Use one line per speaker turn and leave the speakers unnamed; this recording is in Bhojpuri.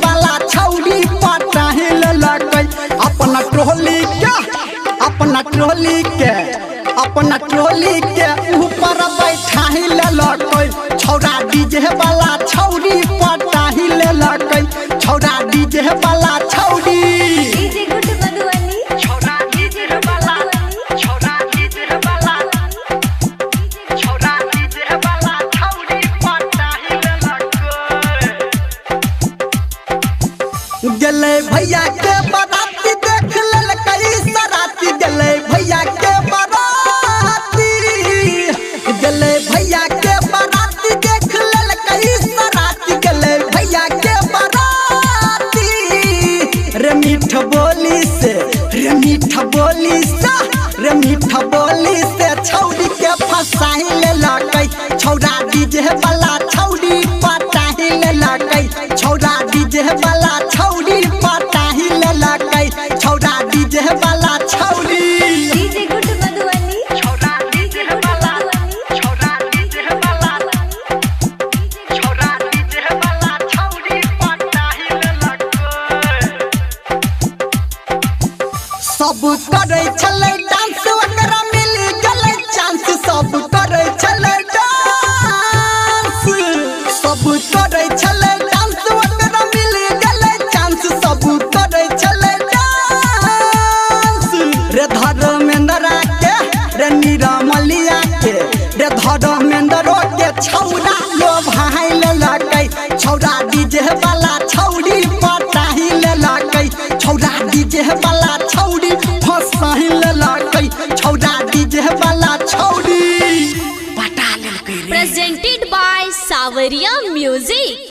वाला छौड़ी पटाही ललकै अपना ट्रोली के ऊपर बैठाही ललकै छौड़ा डीजे वाला छौड़ी पटाही ललकै छौड़ा डीजे वाला छौड़ी गले भैया के बाराती देख ललकै सराती गले भैया के बाराती गले भैया के बाराती देख ललकै सराती गले भैया के बाराती रे मीठ बोली से छौड़ी के फसाही ललकै छौड़ा डीजे वाला छौड़ी पटाही ललकै छौड़ा डीजे वाला छौड़ी पटाही ललकै छौड़ा डीजे वाला छौड़ी सब करे छलै डांस ओकरा मिल गेलै चांस सब करे छलै डांस ओकरा मिल गेलै चांस सब करे छलै डांस रे धर्मेंद्र के रे निरमलिया के रे धर्मेंद्र के छौड़ा लो भाई ललकै छौड़ा डीजे वाला छौड़ी पटाही ललकै छौड़ा डीजे वाला छौड़ी फसाही ललकै छौड़ा डीजे वाला छौड़ी पटा ललकै।
Presented by Savaria Music।